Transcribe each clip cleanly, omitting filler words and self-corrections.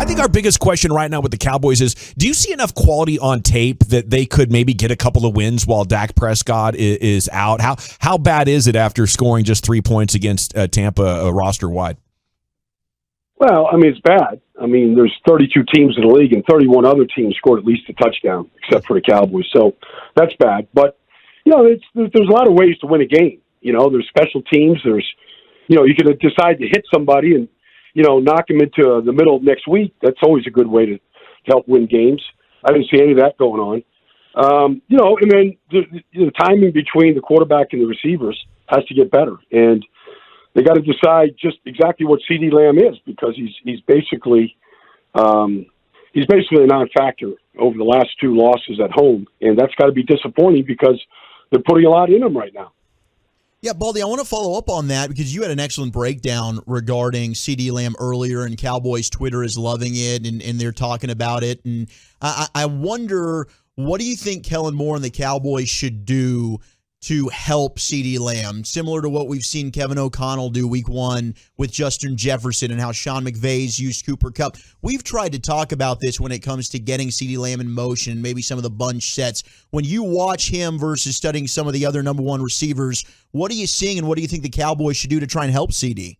think our biggest question right now with the Cowboys is, do you see enough quality on tape that they could maybe get a couple of wins while Dak Prescott is out? How bad is it after scoring just 3 points against Tampa roster-wide? Well, I mean, it's bad. I mean, there's 32 teams in the league, and 31 other teams scored at least a touchdown, except for the Cowboys. So that's bad. But, there's a lot of ways to win a game. There's special teams. There's, you can decide to hit somebody and, knock them into the middle of next week. That's always a good way to help win games. I didn't see any of that going on. And then the timing between the quarterback and the receivers has to get better. And they got to decide just exactly what CeeDee Lamb is, because he's basically a non-factor over the last 2 losses at home. And that's got to be disappointing because they're putting a lot in him right now. Yeah, Baldy, I want to follow up on that because you had an excellent breakdown regarding CeeDee Lamb earlier, and Cowboys Twitter is loving it, and they're talking about it. And I wonder, what do you think Kellen Moore and the Cowboys should do to help CeeDee Lamb, similar to what we've seen Kevin O'Connell do week 1 with Justin Jefferson and how Sean McVay's used Cooper Kupp? We've tried to talk about this when it comes to getting CeeDee Lamb in motion and maybe some of the bunch sets. When you watch him versus studying some of the other number 1 receivers, what are you seeing and what do you think the Cowboys should do to try and help CeeDee?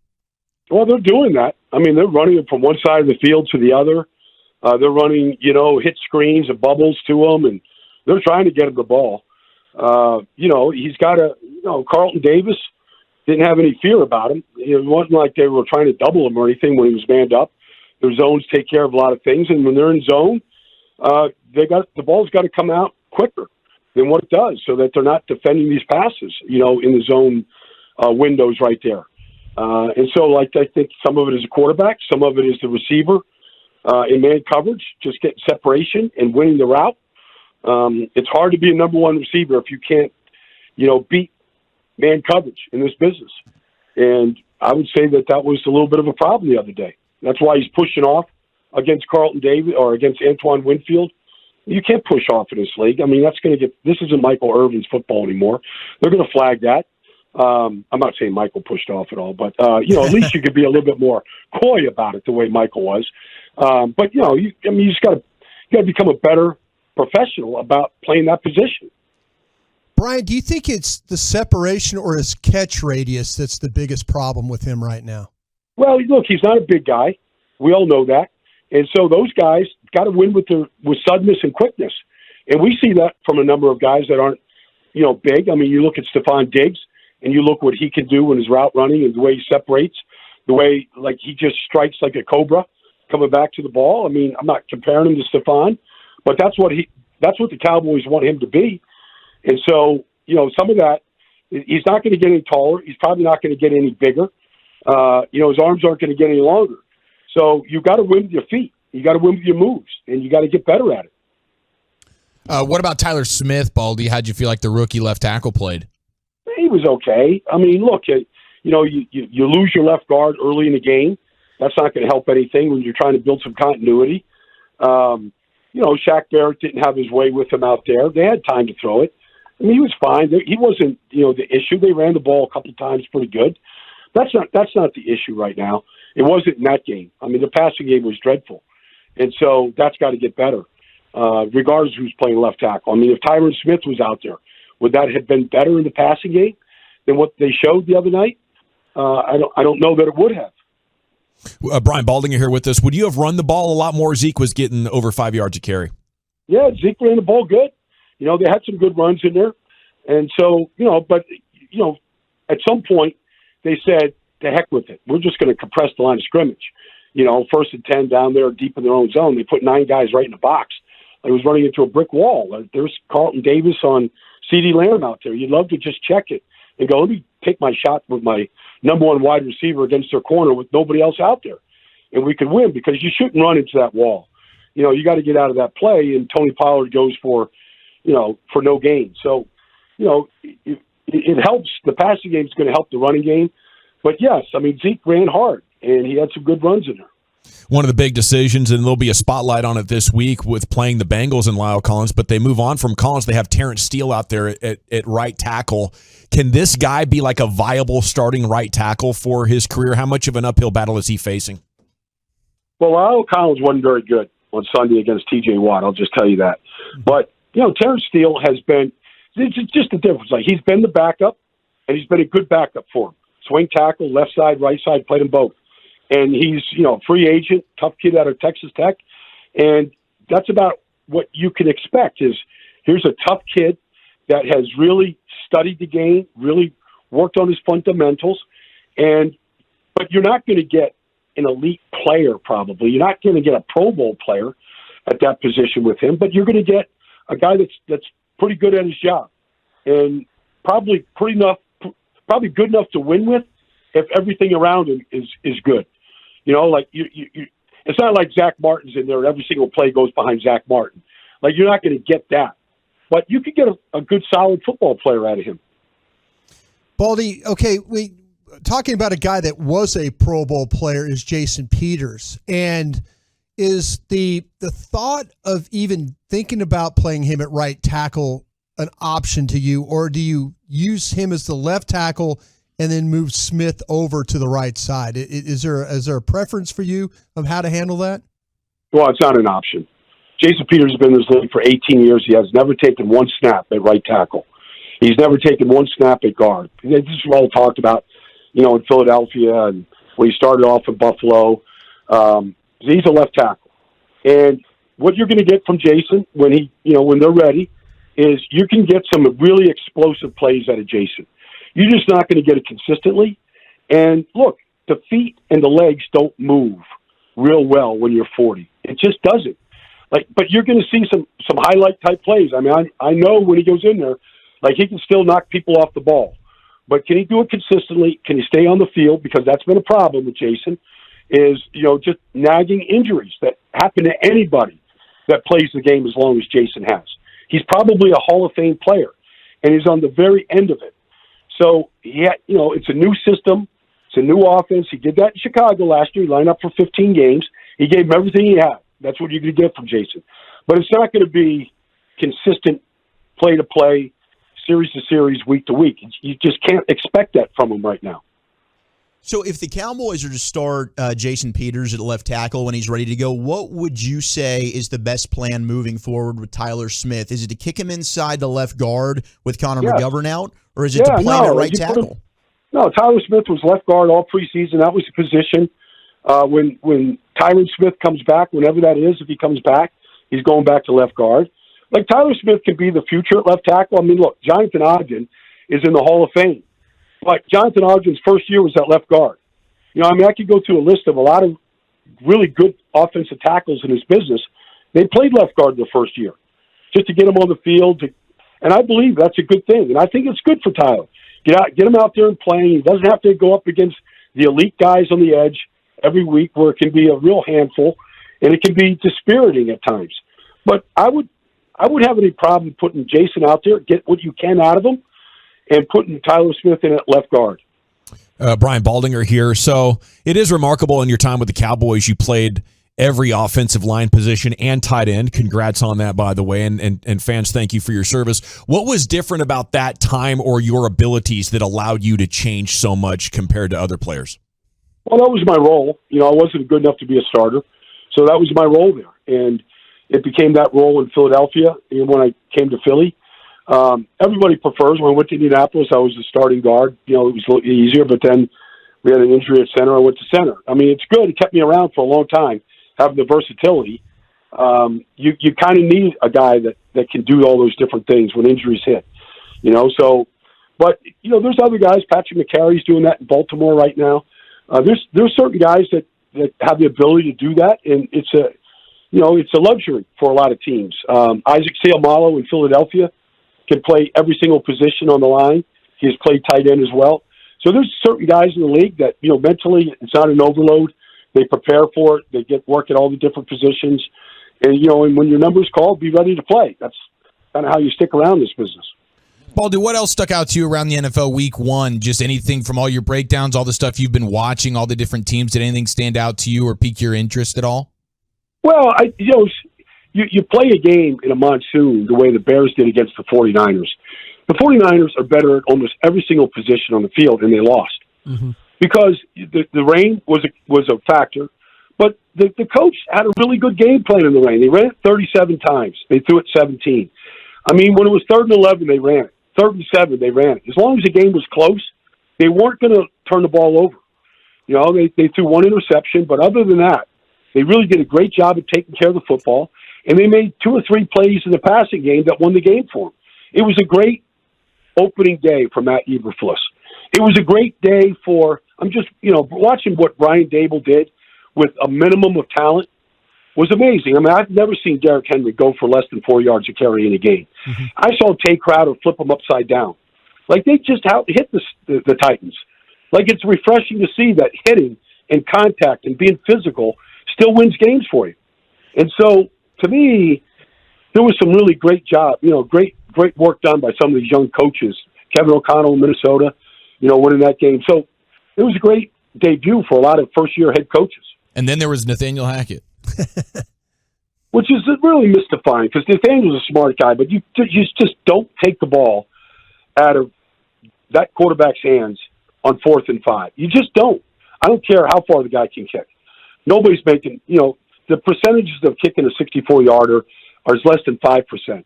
Well, they're doing that. I mean, they're running it from one side of the field to the other. They're running, hit screens and bubbles to him, and they're trying to get him the ball. He's got Carlton Davis didn't have any fear about him. It wasn't like they were trying to double him or anything when he was manned up. Their zones take care of a lot of things, and when they're in zone, the ball's got to come out quicker than what it does, so that they're not defending these passes, in the zone windows right there. And so, I think some of it is a quarterback, some of it is the receiver in man coverage, just getting separation and winning the route. It's hard to be a number 1 receiver if you can't, beat man coverage in this business. And I would say that was a little bit of a problem the other day. That's why he's pushing off against Carlton Davis or against Antoine Winfield. You can't push off in this league. I mean, this isn't Michael Irvin's football anymore. They're going to flag that. I'm not saying Michael pushed off at all, but, at least you could be a little bit more coy about it the way Michael was. But, you just got to become a better professional about playing that position. Brian, do you think it's the separation or his catch radius that's the biggest problem with him right now? Well, look, he's not a big guy. We all know that. And so those guys got to win with suddenness and quickness. And we see that from a number of guys that aren't, big. I mean, you look at Stephon Diggs and you look what he can do in his route running and the way he separates, the way, he just strikes like a cobra coming back to the ball. I mean, I'm not comparing him to Stephon, but that's what the Cowboys want him to be. And so, some of that, he's not going to get any taller. He's probably not going to get any bigger. His arms aren't going to get any longer. So you got to win with your feet. You got to win with your moves, and you got to get better at it. What about Tyler Smith, Baldy? How'd you feel like the rookie left tackle played? He was okay. I mean, look, you lose your left guard early in the game. That's not going to help anything when you're trying to build some continuity. Shaq Barrett didn't have his way with him out there. They had time to throw it. I mean, he was fine. He wasn't, the issue. They ran the ball a couple of times pretty good. That's not the issue right now. It wasn't in that game. I mean, the passing game was dreadful. And so that's got to get better, regardless of who's playing left tackle. I mean, if Tyron Smith was out there, would that have been better in the passing game than what they showed the other night? I don't know that it would have. Brian Baldinger here with us. Would you have run the ball a lot more? Zeke was getting over 5 yards a carry. Yeah, Zeke ran the ball good. They had some good runs in there. And so, at some point they said, to heck with it. We're just going to compress the line of scrimmage. 1st and 10 down there deep in their own zone. They put 9 guys right in the box. I was running into a brick wall. There's Carlton Davis on CeeDee Lamb out there. You'd love to just check it and go, let me take my shot with my number 1 wide receiver against their corner with nobody else out there. And we could win because you shouldn't run into that wall. You got to get out of that play, and Tony Pollard goes for no gain. So, it helps. The passing game is going to help the running game. But, yes, I mean, Zeke ran hard, and he had some good runs in there. One of the big decisions, and there'll be a spotlight on it this week with playing the Bengals and Lyle Collins, but they move on from Collins. They have Terrence Steele out there at right tackle. Can this guy be like a viable starting right tackle for his career? How much of an uphill battle is he facing? Well, Lyle Collins wasn't very good on Sunday against T.J. Watt. I'll just tell you that. But, Terrence Steele has been – it's just the difference. Like, he's been the backup, and he's been a good backup for him. Swing tackle, left side, right side, played them both. And he's, free agent, tough kid out of Texas Tech. And that's about what you can expect is here's a tough kid that has really studied the game, really worked on his fundamentals. But you're not going to get an elite player probably. You're not going to get a Pro Bowl player at that position with him, but you're going to get a guy that's pretty good at his job and probably good enough to win with if everything around him is good. It's not like Zach Martin's in there and every single play goes behind Zach Martin. Like, you're not going to get that. But you could get a good, solid football player out of him. Baldy, okay, talking about a guy that was a Pro Bowl player is Jason Peters. And is the thought of even thinking about playing him at right tackle an option to you, or do you use him as the left tackle and then move Smith over to the right side? Is there a preference for you of how to handle that? Well, it's not an option. Jason Peters has been in this league for 18 years. He has never taken one snap at right tackle. He's never taken one snap at guard. This is all talked about, in Philadelphia and when he started off in Buffalo. He's a left tackle. And what you're going to get from Jason when when they're ready is you can get some really explosive plays out of Jason. You're just not going to get it consistently. And look, the feet and the legs don't move real well when you're 40. It just doesn't. But you're going to see some highlight type plays. I mean, I know when he goes in there, he can still knock people off the ball. But can he do it consistently? Can he stay on the field? Because that's been a problem with Jason is, just nagging injuries that happen to anybody that plays the game as long as Jason has. He's probably a Hall of Fame player, and he's on the very end of it. So, it's a new system. It's a new offense. He did that in Chicago last year. He lined up for 15 games. He gave him everything he had. That's what you're going to get from Jason. But it's not going to be consistent play-to-play, series-to-series, week-to-week. You just can't expect that from him right now. So if the Cowboys are to start Jason Peters at left tackle when he's ready to go, what would you say is the best plan moving forward with Tyler Smith? Is it to kick him inside the left guard with Connor McGovern out, or is it to play him at right tackle? No, Tyler Smith was left guard all preseason. That was the position. When Tyron Smith comes back, whenever that is, if he comes back, he's going back to left guard. Tyler Smith can be the future at left tackle. I mean, look, Jonathan Ogden is in the Hall of Fame. But Jonathan Ogden's first year was at left guard. I could go through a list of a lot of really good offensive tackles in his business. They played left guard the first year just to get him on the field. And I believe that's a good thing. And I think it's good for Tyler. Get him out there and playing. He doesn't have to go up against the elite guys on the edge every week where it can be a real handful and it can be dispiriting at times. But I wouldn't have any problem putting Jason out there, get what you can out of him, and putting Tyler Smith in at left guard. Brian Baldinger here. So it is remarkable in your time with the Cowboys, you played every offensive line position and tight end. Congrats on that, by the way, and fans, thank you for your service. What was different about that time or your abilities that allowed you to change so much compared to other players? Well, that was my role. I wasn't good enough to be a starter, so that was my role there. And it became that role in Philadelphia. And when I came to Philly, everybody prefers. When I went to Indianapolis, I was the starting guard. It was a little easier, but then we had an injury at center. I went to center. I mean, it's good. It kept me around for a long time, having the versatility. You kind of need a guy that can do all those different things when injuries hit. But there's other guys. Patrick McCarry's doing that in Baltimore right now. There's certain guys that have the ability to do that, and it's a luxury for a lot of teams. Isaac Seumalo in Philadelphia can play every single position on the line. He has played tight end as well. So there's certain guys in the league that, mentally it's not an overload. They prepare for it. They get work at all the different positions. And, and when your number's called, be ready to play. That's kind of how you stick around this business. Baldy, what else stuck out to you around the NFL Week 1? Just anything from all your breakdowns, all the stuff you've been watching, all the different teams. Did anything stand out to you or pique your interest at all? Well, you play a game in a monsoon the way the Bears did against the 49ers. The 49ers are better at almost every single position on the field, and they lost. Mm-hmm. Because the rain was a factor, But the coach had a really good game plan in the rain. They ran it 37 times. They threw it 17. I mean, when it was 3rd and 11, they ran it. 3rd and 7, they ran it. As long as the game was close, they weren't going to turn the ball over. You know, they threw one interception, but other than that, they really did a great job of taking care of the football, and they made 2 or 3 plays in the passing game that won the game for them. It was a great opening day for Matt Eberflus. It was a great day for, I'm just, watching what Brian Dable did with a minimum of talent was amazing. I mean, I've never seen Derrick Henry go for less than 4 yards a carry in a game. Mm-hmm. I saw Tay Crowder flip him upside down. Like, they just hit the Titans. Like, it's refreshing to see that hitting and contact and being physical still wins games for you. And so, to me, there was some really great job, great work done by some of these young coaches. Kevin O'Connell in Minnesota, winning that game. So it was a great debut for a lot of first-year head coaches. And then there was Nathaniel Hackett. Which is really mystifying because Nathaniel's a smart guy, but you just don't take the ball out of that quarterback's hands on 4th and 5. You just don't. I don't care how far the guy can kick. Nobody's making, the percentages of kicking a 64-yarder are less than 5%.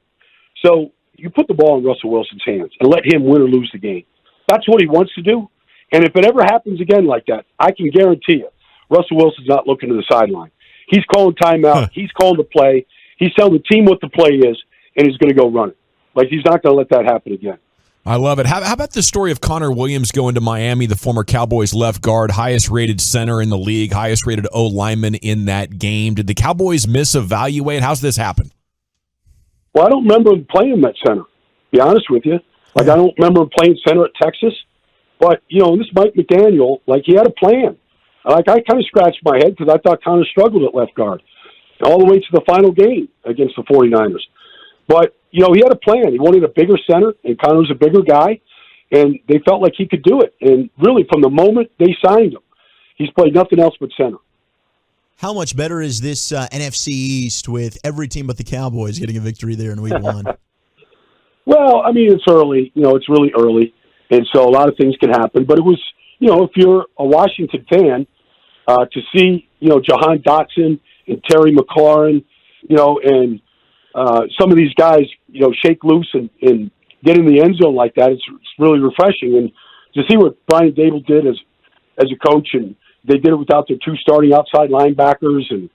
So you put the ball in Russell Wilson's hands and let him win or lose the game. That's what he wants to do. And if it ever happens again like that, I can guarantee you, Russell Wilson's not looking to the sideline. He's calling timeout. He's calling the play. He's telling the team what the play is, and he's going to go run it. Like, he's not going to let that happen again. I love it. How about the story of Connor Williams going to Miami, the former Cowboys left guard, highest-rated center in the league, highest-rated O-lineman in that game? Did the Cowboys misevaluate? How's this happen? Well, I don't remember him playing that center, to be honest with you. Like, I don't remember him playing center at Texas. But, this Mike McDaniel, like, he had a plan. Like, I kind of scratched my head because I thought Connor struggled at left guard all the way to the final game against the 49ers. But, he had a plan. He wanted a bigger center, and Connor's a bigger guy, and they felt like he could do it. And really, from the moment they signed him, he's played nothing else but center. How much better is this NFC East with every team but the Cowboys getting a victory there in Week 1? Well, I mean, it's early. It's really early, and so a lot of things can happen. But it was, if you're a Washington fan, to see, Jahan Dotson and Terry McLaurin, and some of these guys, shake loose and get in the end zone like that, it's really refreshing. And to see what Brian Dable did as a coach, and they did it without their 2 starting outside linebackers and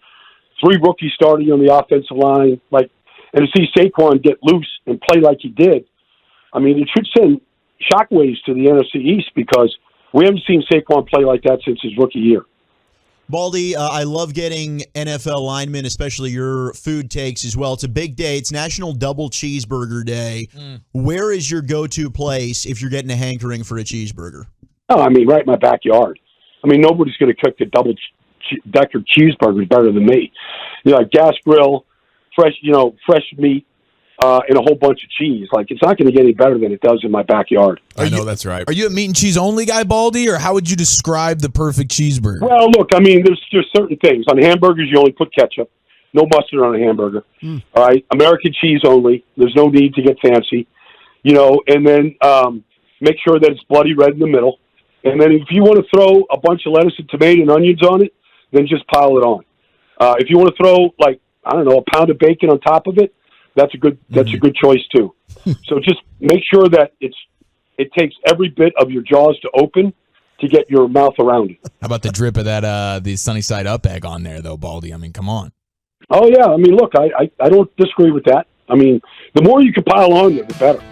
3 rookies starting on the offensive line, and to see Saquon get loose and play like he did, I mean, it should send shockwaves to the NFC East because we haven't seen Saquon play like that since his rookie year. Baldy, I love getting NFL linemen, especially your food takes as well. It's a big day. It's National Double Cheeseburger Day. Where is your go-to place if you're getting a hankering for a cheeseburger? Oh, I mean, right in my backyard. I mean, nobody's going to cook the double-decker cheeseburgers better than me. Gas grill, fresh meat, and a whole bunch of cheese. Like, it's not going to get any better than it does in my backyard. I know that's right. Are you a meat and cheese only guy, Baldy, or how would you describe the perfect cheeseburger? Well, look, I mean, there's certain things. On hamburgers, you only put ketchup. No mustard on a hamburger. All right? American cheese only. There's no need to get fancy. And then make sure that it's bloody red in the middle. And then if you want to throw a bunch of lettuce and tomato and onions on it, then just pile it on. If you want to throw, a pound of bacon on top of it, that's a good choice too. So just make sure that it takes every bit of your jaws to open to get your mouth around it. How about the drip of that the Sunny Side Up egg on there though, Baldy? I mean, come on. Oh yeah, I mean, look, I don't disagree with that. I mean, the more you can pile on there, the better.